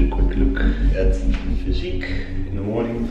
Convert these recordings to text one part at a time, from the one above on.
a quick look at physique in the morning.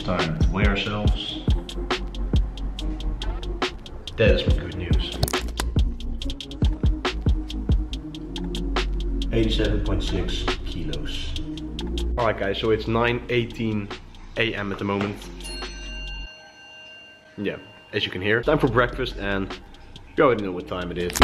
Time to weigh ourselves. That is some good news. 87.6 kilos. Alright guys, so it's 9:18 AM at the moment. Yeah, as you can hear. Time for breakfast and you already know what time it is.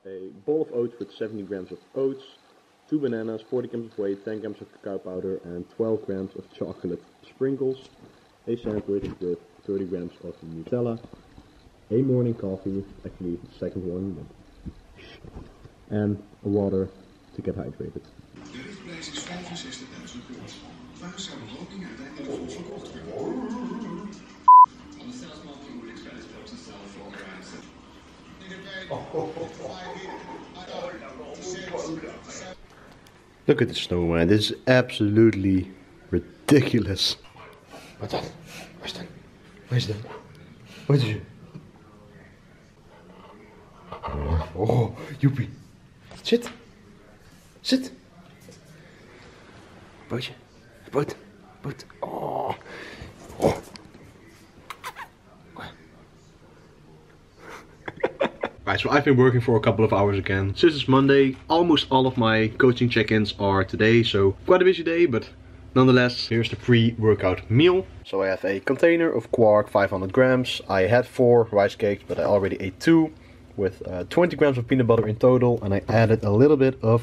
A bowl of oats with 70 grams of oats, 2 bananas, 40 grams of whey, 10 grams of cacao powder and 12 grams of chocolate sprinkles, a sandwich with 30 grams of Nutella, a morning coffee, actually the second one, and a water to get hydrated. De richtprijs is 65.000 pond. Waar zou de woning uiteindelijk voor verkocht worden? Look at the snow, man. This is absolutely ridiculous. Wat dan? Waar is dat? Waar is dat? Wat is het? Oh, joepie. Zit. Zit. Bootje. Boot. Boot. Oh. Oh. Right, so I've been working for a couple of hours again. Since it's Monday, almost all of my coaching check-ins are today, so quite a busy day, but nonetheless, here's the pre-workout meal. So I have a container of quark, 500 grams. I had 4 rice cakes, but I already ate 2 with 20 grams of peanut butter in total, and I added a little bit of,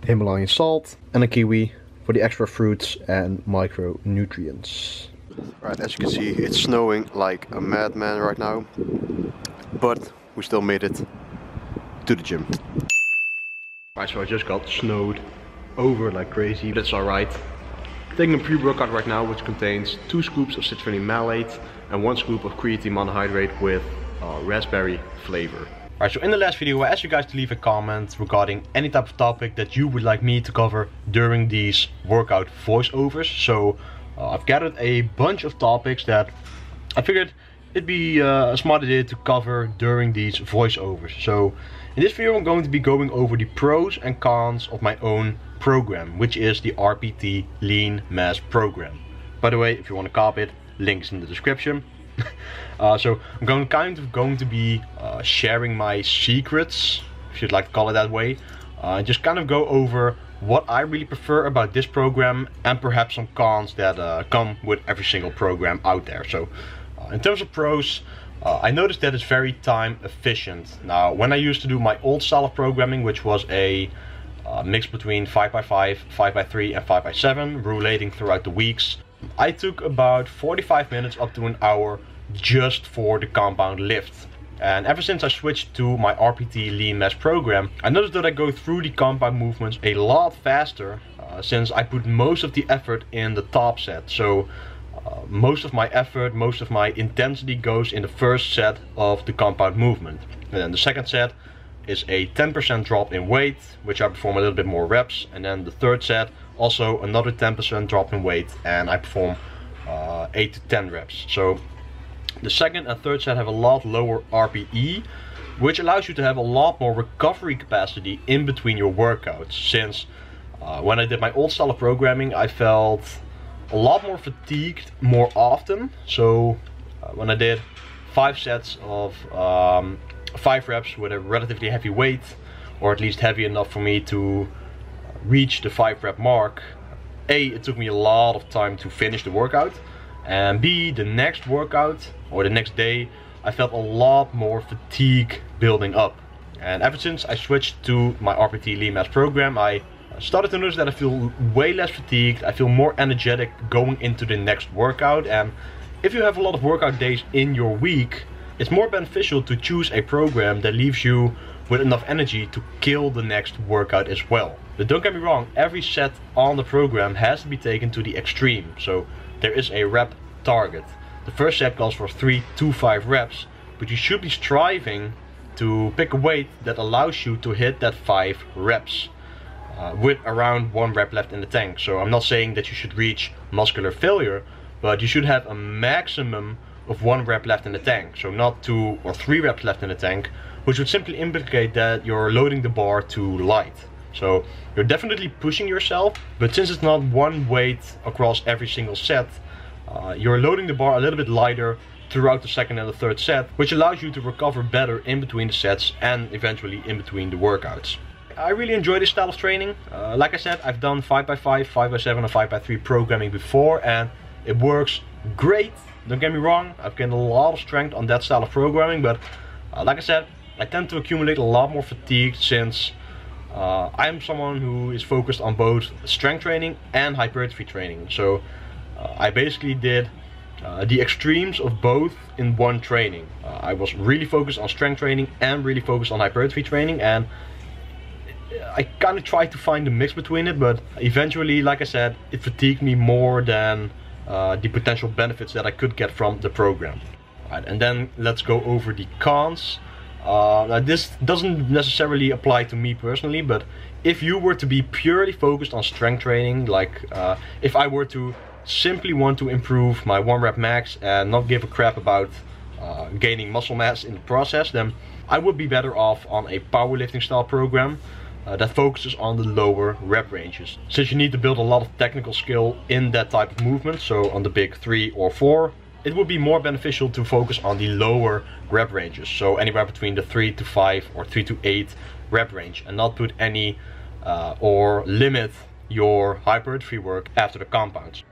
Himalayan salt and a kiwi for the extra fruits and micronutrients. Right, as you can see, it's snowing like a madman right now. But we still made it to the gym. Alright, so I just got snowed over like crazy, but it's alright. Taking a pre-workout right now, which contains 2 scoops of citrulline malate and 1 scoop of creatine monohydrate with raspberry flavor. Alright, so in the last video I asked you guys to leave a comment regarding any type of topic that you would like me to cover during these workout voiceovers. So I've gathered a bunch of topics that I figured it'd be a smart idea to cover during these voiceovers. So in this video I'm going to be going over the pros and cons of my own program, which is the RPT Lean Mass program. By the way, if you want to copy it, links in the description. So I'm going to be sharing my secrets, if you'd like to call it that way. Just kind of go over what I really prefer about this program and perhaps some cons that come with every single program out there. So in terms of pros, I noticed that it's very time efficient. Now, when I used to do my old style of programming, which was a mix between 5x5, 5x3 and 5x7, rotating throughout the weeks, I took about 45 minutes up to an hour just for the compound lift. And ever since I switched to my RPT Lean Mass program, I noticed that I go through the compound movements a lot faster since I put most of the effort in the top set. So most of my effort, most of my intensity goes in the first set of the compound movement. And then the second set is a 10% drop in weight, which I perform a little bit more reps. And then the third set, also another 10% drop in weight, and I perform 8 to 10 reps. So the second and third set have a lot lower RPE, which allows you to have a lot more recovery capacity in between your workouts. Since when I did my old style of programming, I felt a lot more fatigued more often. So when I did 5 sets of 5 reps with a relatively heavy weight, or at least heavy enough for me to reach the 5 rep mark, A, it took me a lot of time to finish the workout, and B, the next workout or the next day I felt a lot more fatigue building up. And ever since I switched to my RPT Lean Mass program, I started to notice that I feel way less fatigued, I feel more energetic going into the next workout. And if you have a lot of workout days in your week, it's more beneficial to choose a program that leaves you with enough energy to kill the next workout as well. But don't get me wrong, every set on the program has to be taken to the extreme. So there is a rep target. The first set calls for 3 to 5 reps, but you should be striving to pick a weight that allows you to hit that 5 reps with around 1 rep left in the tank. So I'm not saying that you should reach muscular failure, but you should have a maximum of 1 rep left in the tank. So not 2 or 3 reps left in the tank, which would simply implicate that you're loading the bar too light. So you're definitely pushing yourself, but since it's not one weight across every single set, you're loading the bar a little bit lighter throughout the second and the third set, which allows you to recover better in between the sets and eventually in between the workouts. I really enjoy this style of training. Like I said, I've done 5x5, 5x7 and 5x3 programming before, and it works great. Don't get me wrong, I've gained a lot of strength on that style of programming, but like I said, I tend to accumulate a lot more fatigue since I'm someone who is focused on both strength training and hypertrophy training. So I basically did the extremes of both in one training. I was really focused on strength training and really focused on hypertrophy training, and I kind of tried to find a mix between it, but eventually, like I said, it fatigued me more than the potential benefits that I could get from the program. Right, and then let's go over the cons. Now this doesn't necessarily apply to me personally, but if you were to be purely focused on strength training, like if I were to simply want to improve my 1 rep max and not give a crap about gaining muscle mass in the process, then I would be better off on a powerlifting style program that focuses on the lower rep ranges. Since you need to build a lot of technical skill in that type of movement, so on the big 3 or 4, it would be more beneficial to focus on the lower rep ranges. So anywhere between the 3 to 5 or 3 to 8 rep range, and not put any or limit your hypertrophy work after the compounds.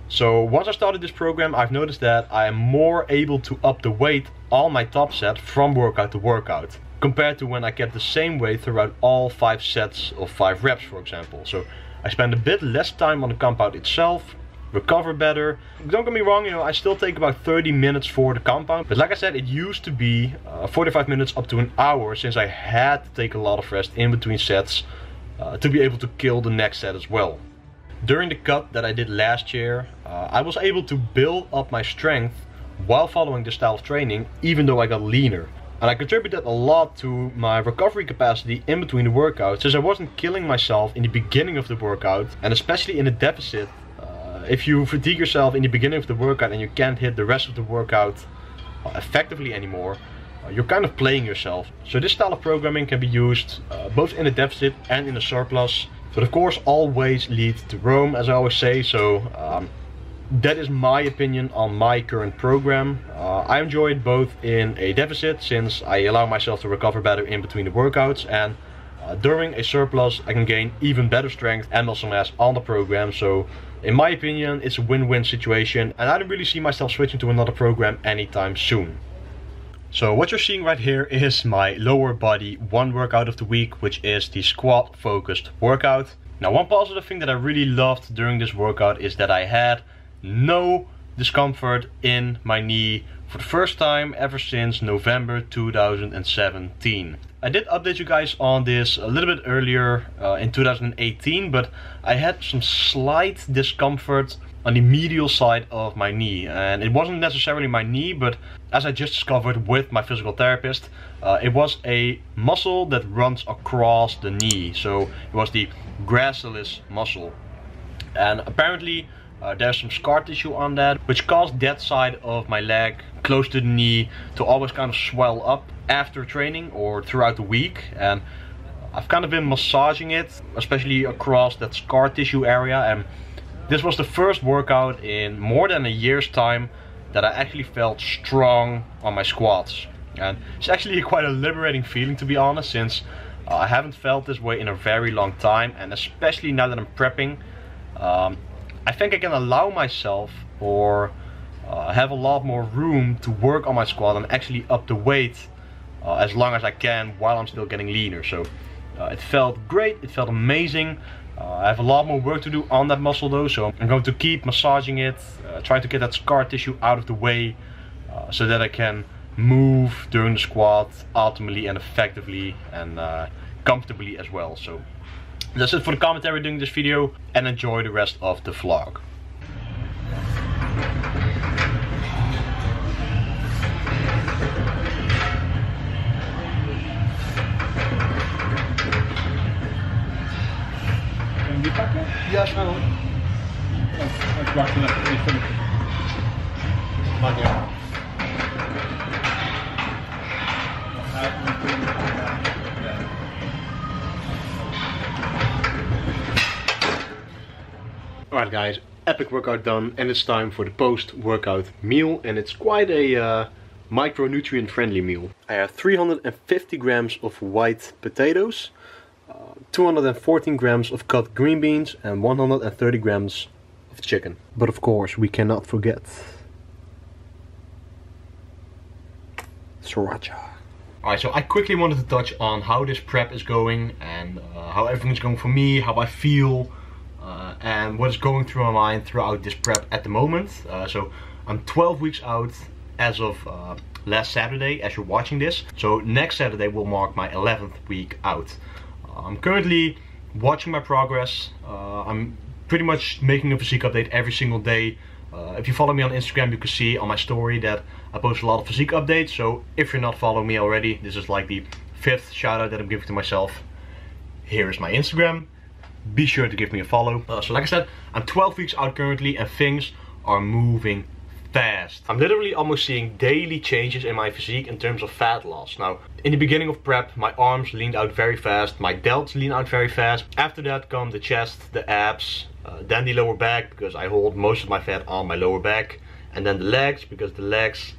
So once I started this program, I've noticed that I am more able to up the weight on my top set from workout to workout, compared to when I kept the same weight throughout all 5 sets of 5 reps, for example. So I spend a bit less time on the compound itself, recover better. Don't get me wrong, you know, I still take about 30 minutes for the compound, but like I said, it used to be 45 minutes up to an hour, since I had to take a lot of rest in between sets to be able to kill the next set as well. During the cut that I did last year, I was able to build up my strength while following this style of training, even though I got leaner. And I contributed a lot to my recovery capacity in between the workouts, since I wasn't killing myself in the beginning of the workout, and especially in a deficit. If you fatigue yourself in the beginning of the workout and you can't hit the rest of the workout effectively anymore, you're kind of playing yourself. So this style of programming can be used both in a deficit and in a surplus. But of course, all ways lead to Rome, as I always say. So that is my opinion on my current program. I enjoy it both in a deficit, since I allow myself to recover better in between the workouts, and during a surplus I can gain even better strength and muscle mass on the program. So in my opinion, it's a win-win situation, and I don't really see myself switching to another program anytime soon. So what you're seeing right here is my lower body 1 workout of the week, which is the squat focused workout. Now, one positive thing that I really loved during this workout is that I had no discomfort in my knee for the first time ever since November 2017. I did update you guys on this a little bit earlier in 2018, but I had some slight discomfort on the medial side of my knee, and it wasn't necessarily my knee, but as I just discovered with my physical therapist, it was a muscle that runs across the knee. So it was the gracilis muscle, and apparently There's some scar tissue on that, which caused that side of my leg close to the knee to always kind of swell up after training or throughout the week. And I've kind of been massaging it, especially across that scar tissue area, and this was the first workout in more than a year's time that I actually felt strong on my squats. And it's actually quite a liberating feeling, to be honest, since I haven't felt this way in a very long time, and especially now that I'm prepping, I think I can allow myself or have a lot more room to work on my squat and actually up the weight as long as I can while I'm still getting leaner. So it felt great, it felt amazing. I have a lot more work to do on that muscle though, so I'm going to keep massaging it, try to get that scar tissue out of the way so that I can move during the squat optimally and effectively and comfortably as well. So that's it for the commentary during this video, and enjoy the rest of the vlog. Kan je die pakken? Ja, snel hoor. Ik wacht dan even een filmpje. Maakt niet uit. Alright guys, epic workout done, and it's time for the post-workout meal, and it's quite a micronutrient friendly meal. I have 350 grams of white potatoes, 214 grams of cut green beans, and 130 grams of chicken. But of course we cannot forget sriracha. Alright, so I quickly wanted to touch on how this prep is going and how everything's going for me, how I feel, and what is going through my mind throughout this prep at the moment. So I'm 12 weeks out as of last Saturday as you're watching this. So next Saturday will mark my 11th week out. I'm currently watching my progress. I'm pretty much making a physique update every single day. If you follow me on Instagram, you can see on my story that I post a lot of physique updates. So if you're not following me already, this is like the 5th shout out that I'm giving to myself. Here is my Instagram. Be sure to give me a follow. So like I said, I'm 12 weeks out currently, and things are moving fast. I'm literally almost seeing daily changes in my physique in terms of fat loss. Now, in the beginning of prep, my arms leaned out very fast, my delts lean out very fast. After that come the chest, the abs, then the lower back, because I hold most of my fat on my lower back, and then the legs, because the legs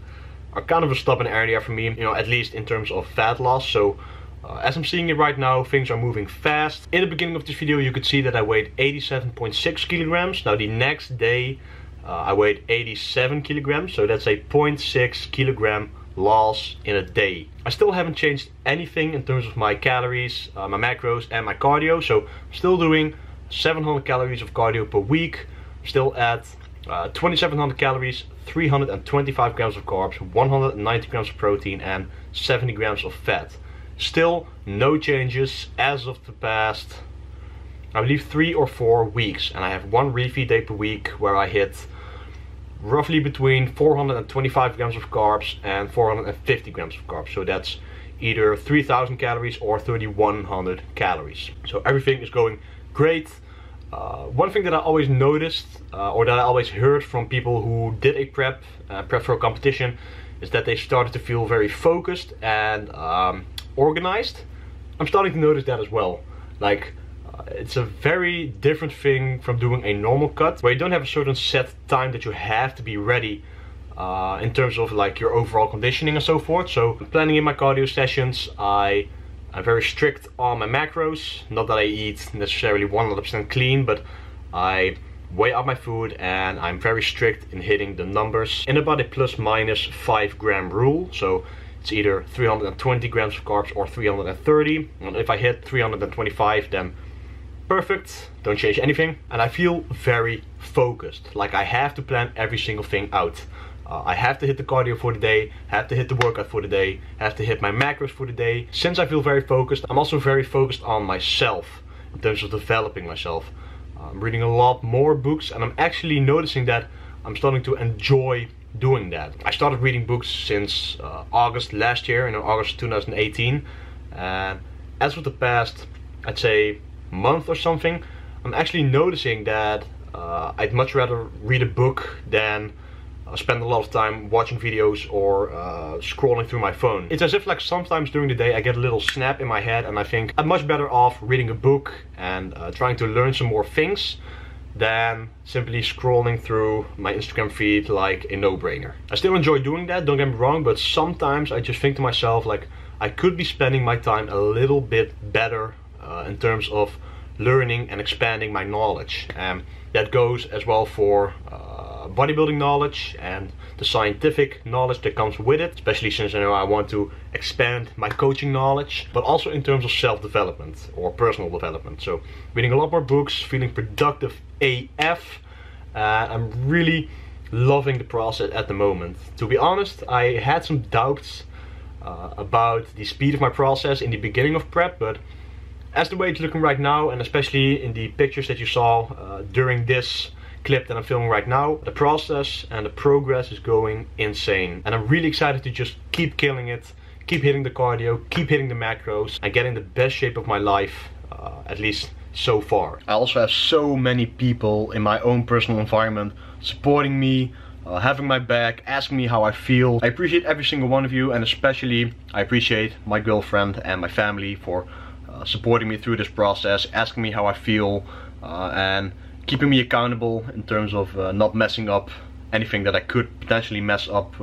are kind of a stubborn area for me, you know, at least in terms of fat loss. So as I'm seeing it right now, things are moving fast. In the beginning of this video you could see that I weighed 87.6 kilograms. Now the next day I weighed 87 kilograms, so that's a 0.6 kilogram loss in a day. I still haven't changed anything in terms of my calories, my macros and my cardio, so I'm still doing 700 calories of cardio per week. I'm still at 2700 calories, 325 grams of carbs, 190 grams of protein and 70 grams of fat. Still no changes as of the past, I believe, 3 or 4 weeks, and I have one refeed day per week where I hit roughly between 425 grams of carbs and 450 grams of carbs. So that's either 3000 calories or 3100 calories. So everything is going great. One thing that I always noticed or that I always heard from people who did a prep for a competition is that they started to feel very focused and organized. I'm starting to notice that as well. Like it's a very different thing from doing a normal cut where you don't have a certain set time that you have to be ready in terms of like your overall conditioning and so forth. So planning in my cardio sessions, I'm very strict on my macros. Not that I eat necessarily 100% clean, but I weigh out my food and I'm very strict in hitting the numbers in about a plus minus 5 gram rule. So it's either 320 grams of carbs or 330, and if I hit 325 then perfect, don't change anything. And I feel very focused, like I have to plan every single thing out. I have to hit the cardio for the day, have to hit the workout for the day, have to hit my macros for the day. Since I feel very focused, I'm also very focused on myself in terms of developing myself. I'm reading a lot more books, and I'm actually noticing that I'm starting to enjoy doing that. I started reading books since August last year, in August 2018, and as of the past, I'd say month or something, I'm actually noticing that I'd much rather read a book than spend a lot of time watching videos or scrolling through my phone. It's as if like sometimes during the day I get a little snap in my head and I think I'm much better off reading a book and trying to learn some more things than simply scrolling through my Instagram feed like a no-brainer. I still enjoy doing that, don't get me wrong, but sometimes I just think to myself like I could be spending my time a little bit better in terms of learning and expanding my knowledge. That goes as well for bodybuilding knowledge and the scientific knowledge that comes with it, especially since I want to expand my coaching knowledge, but also in terms of self-development or personal development. So reading a lot more books, feeling productive AF. I'm really loving the process at the moment. To be honest, I had some doubts about the speed of my process in the beginning of prep, but as the way it's looking right now, and especially in the pictures that you saw during this clip that I'm filming right now, the process and the progress is going insane. And I'm really excited to just keep killing it, keep hitting the cardio, keep hitting the macros, and getting the best shape of my life, at least so far. I also have so many people in my own personal environment supporting me, having my back, asking me how I feel. I appreciate every single one of you, and especially I appreciate my girlfriend and my family for supporting me through this process, asking me how I feel, and keeping me accountable in terms of not messing up anything that I could potentially mess up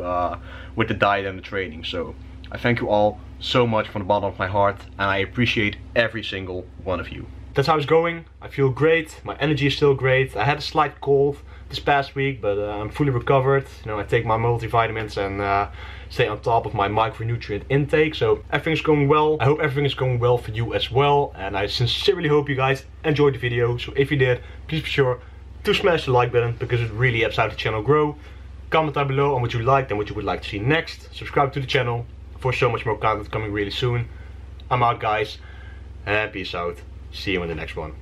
with the diet and the training. So I thank you all so much from the bottom of my heart, and I appreciate every single one of you. That's how it's going. I feel great, my energy is still great. I had a slight cold this past week, but I'm fully recovered. You know, I take my multivitamins and stay on top of my micronutrient intake, so everything's going well. I hope everything is going well for you as well, and I sincerely hope you guys enjoyed the video. So if you did, please be sure to smash the like button, because it really helps out the channel grow. Comment down below on what you liked and what you would like to see next. Subscribe to the channel for so much more content coming really soon. I'm out, guys, and peace out. See you in the next one.